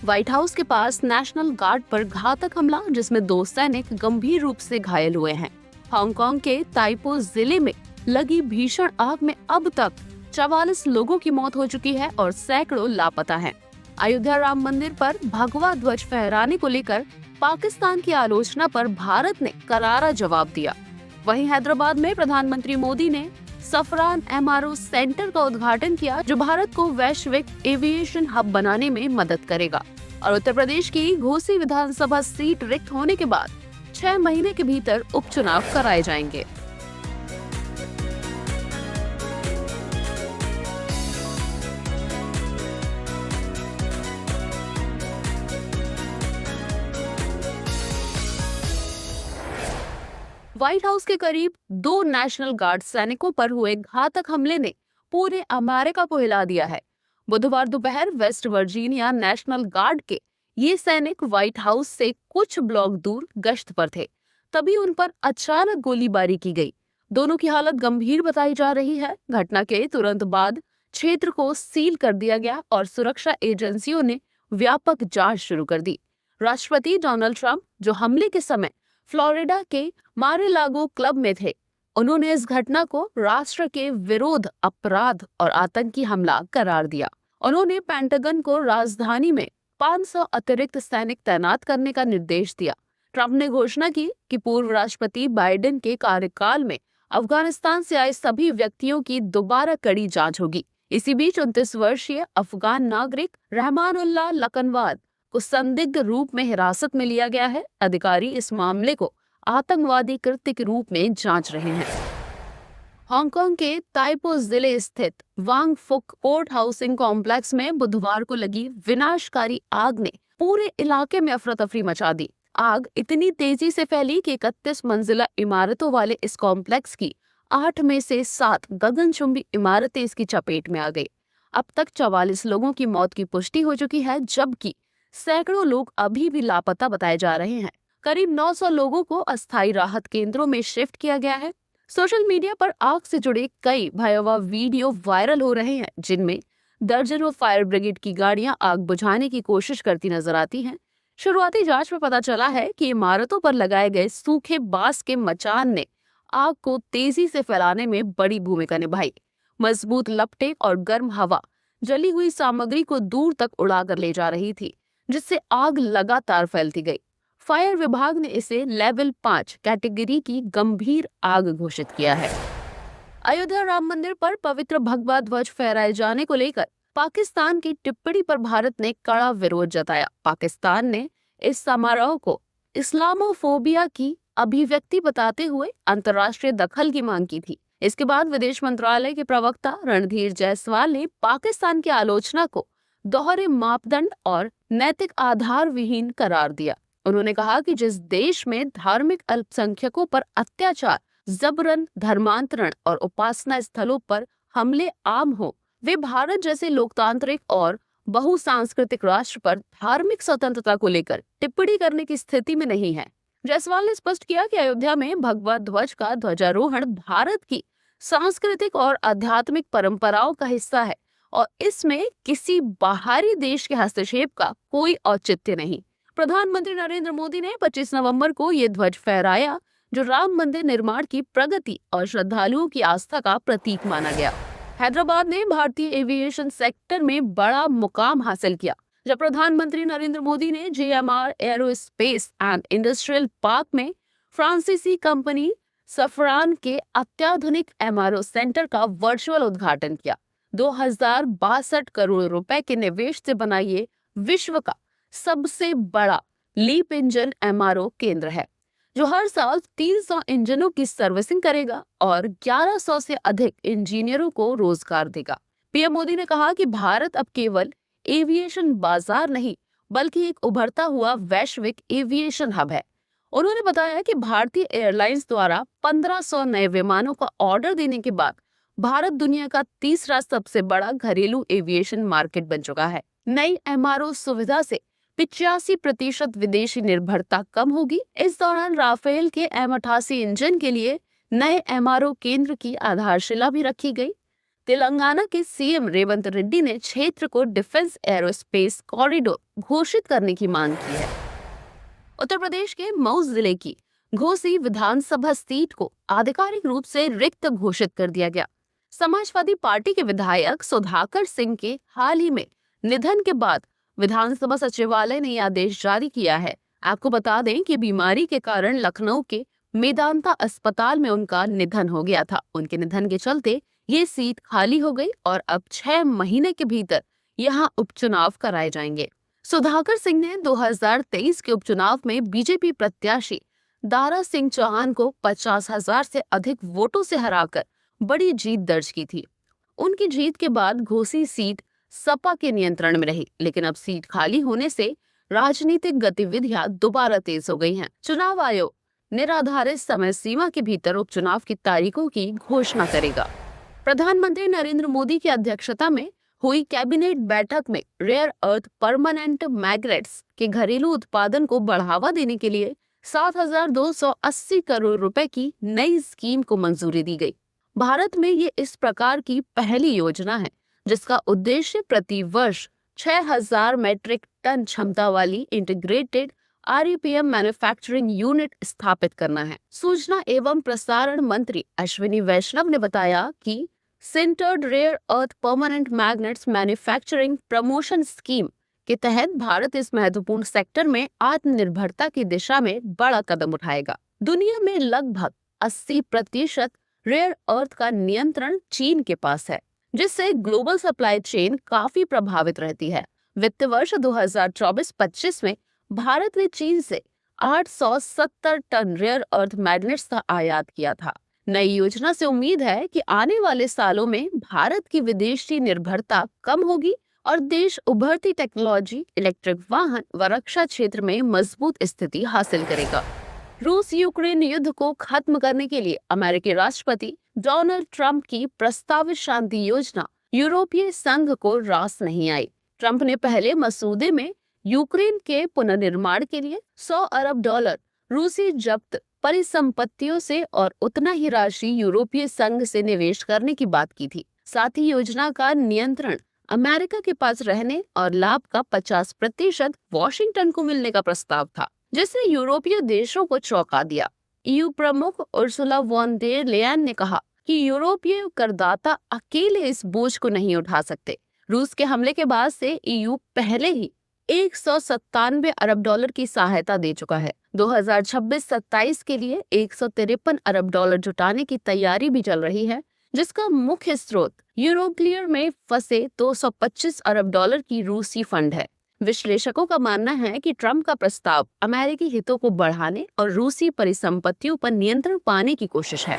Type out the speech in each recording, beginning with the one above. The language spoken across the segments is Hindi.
व्हाइट हाउस के पास नेशनल गार्ड पर घातक हमला जिसमें 2 सैनिक गंभीर रूप से घायल हुए हैं। हांगकांग के ताइपो जिले में लगी भीषण आग में अब तक 44 लोगों की मौत हो चुकी है और सैकड़ों लापता हैं। अयोध्या राम मंदिर पर भगवा ध्वज फहराने को लेकर पाकिस्तान की आलोचना पर भारत ने करारा जवाब दिया। वहीं हैदराबाद में प्रधानमंत्री मोदी ने सफरान एमआरओ सेंटर का उद्घाटन किया, जो भारत को वैश्विक एविएशन हब बनाने में मदद करेगा। और उत्तर प्रदेश की घोसी विधानसभा सीट रिक्त होने के बाद 6 महीने के भीतर उपचुनाव कराए जाएंगे। व्हाइट हाउस के करीब 2 नेशनल गार्ड सैनिकों पर हुए घातक हमले ने पूरे अमेरिका को हिला दिया है। बुधवार दोपहर वेस्ट वर्जीनिया नेशनल गार्ड के ये सैनिक व्हाइट हाउस से कुछ ब्लॉक दूर गश्त पर थे, तभी उन पर अचानक गोलीबारी की गई। दोनों की हालत गंभीर बताई जा रही है। घटना के तुरंत बाद क्षेत्र को सील कर दिया गया और सुरक्षा एजेंसियों ने व्यापक जांच शुरू कर दी। राष्ट्रपति डोनाल्ड ट्रंप, जो हमले के समय फ्लोरिडा के मारे-लागो क्लब में थे, उन्होंने इस घटना को राष्ट्र के विरोध अपराध और आतंकी हमला करार दिया। उन्होंने पेंटागन को राजधानी में 500 अतिरिक्त सैनिक तैनात करने का निर्देश दिया। ट्रंप ने घोषणा की कि पूर्व राष्ट्रपति बाइडेन के कार्यकाल में अफगानिस्तान से आए सभी व्यक्तियों की दोबारा कड़ी जांच होगी। इसी बीच 29 वर्षीय अफगान नागरिक रहमानुल्लाह लकनवाद को संदिग्ध रूप में हिरासत में लिया गया है। अधिकारी इस मामले को आतंकवादी कृत्य के रूप में जांच रहे हैं। हांगकांग के ताइपो जिले स्थित वांग फुक कोर्ट हाउसिंग कॉम्प्लेक्स में बुधवार को लगी विनाशकारी आग ने पूरे इलाके में अफरा तफरी मचा दी। आग इतनी तेजी से फैली कि 31 मंजिला इमारतों वाले इस कॉम्प्लेक्स की 8 में से 7 गगनचुंबी इमारतें इसकी चपेट में आ गई। अब तक 44 लोगों की मौत की पुष्टि हो चुकी है, जबकि सैकड़ों लोग अभी भी लापता बताए जा रहे हैं। करीब 900 लोगों को अस्थायी राहत केंद्रों में शिफ्ट किया गया है। सोशल मीडिया पर आग से जुड़े कई भयावह वीडियो वायरल हो रहे हैं, जिनमें दर्जनों फायर ब्रिगेड की गाड़ियां आग बुझाने की कोशिश करती नजर आती हैं। शुरुआती जांच में पता चला है कि इमारतों पर लगाए गए सूखे बांस के मचान ने आग को तेजी से फैलाने में बड़ी भूमिका निभाई। मजबूत लपटें और गर्म हवा जली हुई सामग्री को दूर तक उड़ाकर ले जा रही थी, जिससे आग लगातार फैलती गई। फायर विभाग ने इसे लेवल 5 कैटेगरी की गंभीर आग घोषित किया है। अयोध्या राम मंदिर पर पवित्र भगवा ध्वज फहराए जाने को लेकर पाकिस्तान की टिप्पणी पर भारत ने कड़ा विरोध जताया। पाकिस्तान ने इस समारोह को इस्लामोफोबिया की अभिव्यक्ति बताते हुए अंतर्राष्ट्रीय दखल की मांग की थी। इसके बाद विदेश मंत्रालय के प्रवक्ता रणधीर जायसवाल ने पाकिस्तान की आलोचना को दोहरे मापदंड और नैतिक आधार विहीन करार दिया। उन्होंने कहा कि जिस देश में धार्मिक अल्पसंख्यकों पर अत्याचार, जबरन, धर्मांतरण और उपासना स्थलों पर हमले आम हो, वे भारत जैसे लोकतांत्रिक और बहुसांस्कृतिक राष्ट्र पर धार्मिक स्वतंत्रता को लेकर टिप्पणी करने की स्थिति में नहीं है। जायसवाल ने स्पष्ट किया कि अयोध्या में भगवा ध्वज का ध्वजारोहण भारत की सांस्कृतिक और आध्यात्मिक परंपराओं का हिस्सा है और इसमें किसी बाहरी देश के हस्तक्षेप का कोई औचित्य नहीं। प्रधानमंत्री नरेंद्र मोदी ने 25 नवंबर को ये ध्वज फहराया, जो राम मंदिर निर्माण की प्रगति और श्रद्धालुओं की आस्था का प्रतीक माना गया। हैदराबाद ने भारतीय एविएशन सेक्टर में बड़ा मुकाम हासिल किया, जब प्रधानमंत्री नरेंद्र मोदी ने GMR aerospace and industrial park में फ्रांसीसी कंपनी सफरान के अत्याधुनिक MRO सेंटर का वर्चुअल उद्घाटन किया। 2062 करोड़ रुपए के निवेश से बना ये विश्व का सबसे बड़ा लीप इंजन MRO केंद्र है, जो हर साल 300 इंजनों की सर्विसिंग करेगा और 1100 से अधिक इंजीनियरों को रोजगार देगा। पीएम मोदी ने कहा कि भारत अब केवल एविएशन बाजार नहीं, बल्कि एक उभरता हुआ वैश्विक एविएशन हब है। उन्होंने बताया कि भारतीय एयरलाइंस द्वारा 1500 नए विमानों का ऑर्डर देने के बाद भारत दुनिया का तीसरा सबसे बड़ा घरेलू एविएशन मार्केट बन चुका है। नई MRO सुविधा से 85% विदेशी निर्भरता कम होगी। इस दौरान राफेल के M88 इंजन के लिए नए MRO केंद्र की आधारशिला भी रखी गई। तेलंगाना के सीएम रेवंत रेड्डी ने क्षेत्र को डिफेंस एरोस्पेस कॉरिडोर घोषित करने की मांग की है। उत्तर प्रदेश के मऊ जिले की घोसी विधानसभा सीट को आधिकारिक रूप से रिक्त घोषित कर दिया गया। समाजवादी पार्टी के विधायक सुधाकर सिंह के हाल ही में निधन के बाद विधानसभा सचिवालय ने यह आदेश जारी किया है। आपको बता दें कि बीमारी के कारण लखनऊ के मेदांता अस्पताल में उनका निधन हो गया था। उनके निधन के चलते ये सीट खाली हो गई और अब 6 महीने के भीतर यहाँ उपचुनाव कराए जाएंगे। सुधाकर सिंह ने 2023 के उपचुनाव में बीजेपी प्रत्याशी दारा सिंह चौहान को 50,000 से अधिक वोटों से हराकर बड़ी जीत दर्ज की थी। उनकी जीत के बाद घोसी सीट सपा के नियंत्रण में रही, लेकिन अब सीट खाली होने से राजनीतिक गतिविधियां दोबारा तेज हो गई हैं। चुनाव आयोग निर्धारित समय सीमा के भीतर उपचुनाव की तारीखों की घोषणा करेगा। प्रधानमंत्री नरेंद्र मोदी की अध्यक्षता में हुई कैबिनेट बैठक में रेयर अर्थ परमानेंट मैग्नेट्स के घरेलू उत्पादन को बढ़ावा देने के लिए 7,280 करोड़ रुपए की नई स्कीम को मंजूरी दी गई। भारत में ये इस प्रकार की पहली योजना है जिसका उद्देश्य प्रति वर्ष 6,000 मैट्रिक टन क्षमता वाली इंटीग्रेटेड REPM मैन्युफैक्चरिंग यूनिट स्थापित करना है। सूचना एवं प्रसारण मंत्री अश्विनी वैष्णव ने बताया कि sintered rare earth permanent magnets manufacturing promotion scheme के तहत भारत इस महत्वपूर्ण सेक्टर में आत्मनिर्भरता की दिशा में बड़ा कदम उठाएगा। दुनिया में लगभग 80% रेयर अर्थ का नियंत्रण चीन के पास है, जिससे ग्लोबल सप्लाई चेन काफी प्रभावित रहती है। वित्त वर्ष 2024-25 में भारत ने चीन से 870 टन रेयर अर्थ मैग्नेट्स का आयात किया था। नई योजना से उम्मीद है कि आने वाले सालों में भारत की विदेशी निर्भरता कम होगी और देश उभरती टेक्नोलॉजी, इलेक्ट्रिक वाहन व रक्षा क्षेत्र में मजबूत स्थिति हासिल करेगा। रूस यूक्रेन युद्ध को खत्म करने के लिए अमेरिकी राष्ट्रपति डोनाल्ड ट्रंप की प्रस्तावित शांति योजना यूरोपीय संघ को रास नहीं आई। ट्रंप ने पहले मसूदे में यूक्रेन के पुनर्निर्माण के लिए $100 अरब रूसी जब्त परिसंपत्तियों से और उतना ही राशि यूरोपीय संघ से निवेश करने की बात की थी। साथ ही योजना का नियंत्रण अमेरिका के पास रहने और लाभ का 50% वॉशिंगटन को मिलने का प्रस्ताव था, जिसने यूरोपीय देशों को चौंका दिया। EU प्रमुख उर्सुला वॉन डेर लेयन ने कहा कि यूरोपीय करदाता अकेले इस बोझ को नहीं उठा सकते। रूस के हमले के बाद से EU पहले ही $197 अरब की सहायता दे चुका है। 2026-27 के लिए $153 अरब जुटाने की तैयारी भी चल रही है, जिसका मुख्य स्रोत यूरोक्लियर में फंसे $225 अरब की रूसी फंड है। विश्लेषकों का मानना है कि ट्रंप का प्रस्ताव अमेरिकी हितों को बढ़ाने और रूसी परिसंपत्तियों पर नियंत्रण पाने की कोशिश है।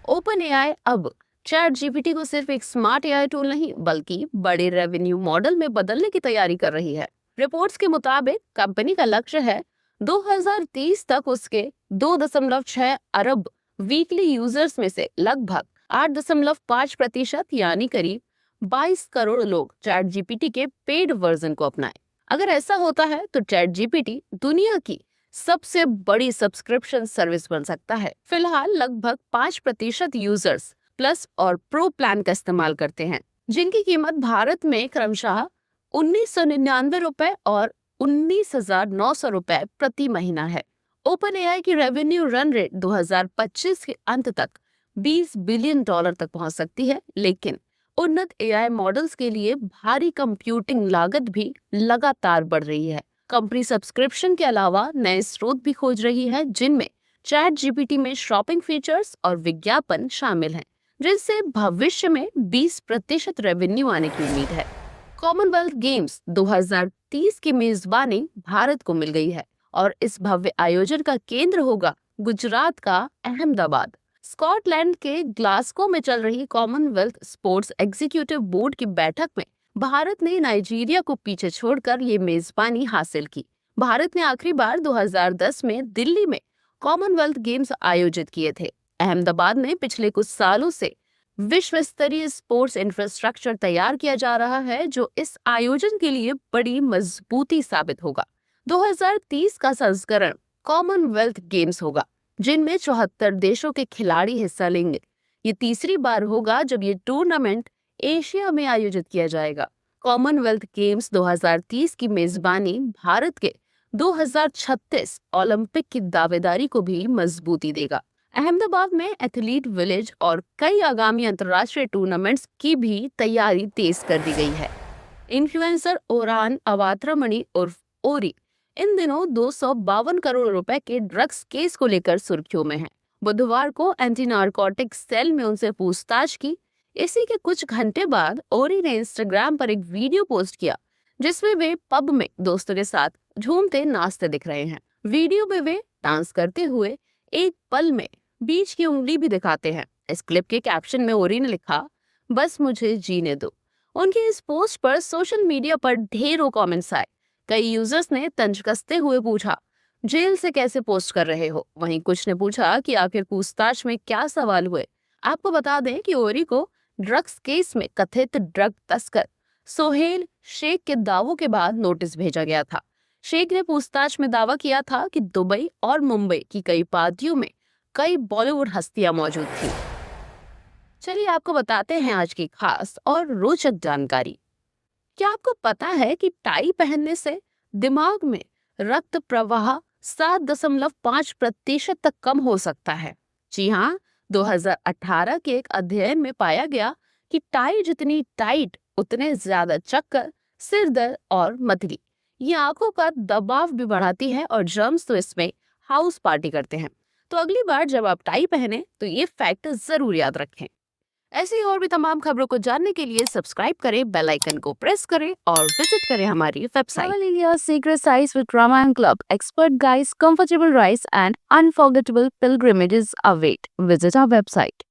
ओपन एआई अब ChatGPT को सिर्फ एक स्मार्ट एआई टूल नहीं बल्कि बड़े रेवेन्यू मॉडल में बदलने की तैयारी कर रही है। रिपोर्ट्स के मुताबिक कंपनी का लक्ष्य है 2030 तक उसके 2.6 अरब वीकली यूजर्स में से लगभग 8.5% यानी करीब 22 करोड़ लोग ChatGPT के पेड वर्जन को अपनाएं। अगर ऐसा होता है तो ChatGPT दुनिया की सबसे बड़ी सब्सक्रिप्शन सर्विस बन सकता है। फिलहाल लगभग 5% यूजर्स प्लस और प्रो प्लान का इस्तेमाल करते हैं, जिनकी कीमत भारत में क्रमशः 1,999 रुपए और 19,900 रुपए प्रति महीना है। ओपन एआई की रेवेन्यू रन रेट 2025 के अंत तक $20 बिलियन तक पहुंच सकती है, लेकिन उन्नत एआई मॉडल्स के लिए भारी कंप्यूटिंग लागत भी लगातार बढ़ रही है। कंपनी सब्सक्रिप्शन के अलावा नए स्रोत भी खोज रही है, जिनमें ChatGPT में शॉपिंग फीचर्स और विज्ञापन शामिल हैं, जिससे भविष्य में 20% रेवेन्यू आने की उम्मीद है। कॉमनवेल्थ गेम्स 2030 की मेजबानी भारत को मिल गई है और इस भव्य आयोजन का केंद्र होगा गुजरात का अहमदाबाद। स्कॉटलैंड के ग्लासगो में चल रही कॉमनवेल्थ स्पोर्ट्स एग्जीक्यूटिव बोर्ड की बैठक में भारत ने नाइजीरिया को पीछे छोड़कर ये मेजबानी हासिल की। भारत ने आखिरी बार 2010 में दिल्ली में कॉमनवेल्थ गेम्स आयोजित किए थे। अहमदाबाद में पिछले कुछ सालों से विश्व स्तरीय स्पोर्ट्स इंफ्रास्ट्रक्चर तैयार किया जा रहा है, जो इस आयोजन के लिए बड़ी मजबूती साबित होगा। 2030 का संस्करण कॉमनवेल्थ गेम्स होगा, जिनमें 74 देशों के खिलाड़ी हिस्सा लेंगे। ये तीसरी बार होगा जब ये टूर्नामेंट एशिया में आयोजित किया जाएगा। कॉमनवेल्थ गेम्स 2030 की मेजबानी भारत के 2036 ओलंपिक की दावेदारी को भी मजबूती देगा। अहमदाबाद में एथलीट विलेज और कई आगामी अंतर्राष्ट्रीय टूर्नामेंट्स की भी तैयारी तेज कर दी गई है। इन्फ्लुएंसर ओरान अवात्रामणि उर्फ ओरी इन दिनों 252 करोड़ रुपए के ड्रग्स केस को लेकर सुर्खियों में है। बुधवार को एंटी नारकोटिक सेल में उनसे पूछताछ की। इसी के कुछ घंटे बाद ओरी ने इंस्टाग्राम पर एक वीडियो पोस्ट किया जिसमें वे पब में दोस्तों के साथ झूमते नाचते दिख रहे हैं। वीडियो में वे डांस करते हुए एक पल में बीच की उंगली भी दिखाते हैं। इस क्लिप के कैप्शन में ओरी ने लिखा, बस मुझे जीने दो। उनके इस पोस्ट पर सोशल मीडिया पर ढेरों कमेंट्स आए। कई यूजर्स ने तंज कसते हुए पूछा, जेल से कैसे पोस्ट कर रहे हो? वहीं कुछ ने पूछा कि आखिर पूछताछ में क्या सवाल हुए। आपको बता दें कि ओरी को ड्रग्स केस में कथित ड्रग तस्कर सोहेल शेख के दावों के बाद नोटिस भेजा गया था। शेख ने पूछताछ में दावा किया था कि दुबई और मुंबई की कई पार्टियों में कई बॉलीवुड हस्तियां मौजूद थी। चलिए आपको बताते हैं आज की खास और रोचक जानकारी। क्या आपको पता है कि टाई पहनने से दिमाग में रक्त प्रवाह 7.5% तक कम हो सकता है? जी हाँ, 2018 के एक अध्ययन में पाया गया कि टाई जितनी टाइट उतने ज्यादा चक्कर, सिर दर्द और मतली, ये आंखों का दबाव भी बढ़ाती है और जर्म्स तो इसमें हाउस पार्टी करते हैं। तो अगली बार जब आप टाई पहने तो ये फैक्ट जरूर याद रखें। ऐसी और भी तमाम खबरों को जानने के लिए सब्सक्राइब करें, बेल आइकन को प्रेस करें और विजिट करें हमारी website. Travel India's secret sites with Ramayana Club, expert guides, comfortable rides and unforgettable pilgrimages await. Visit our website.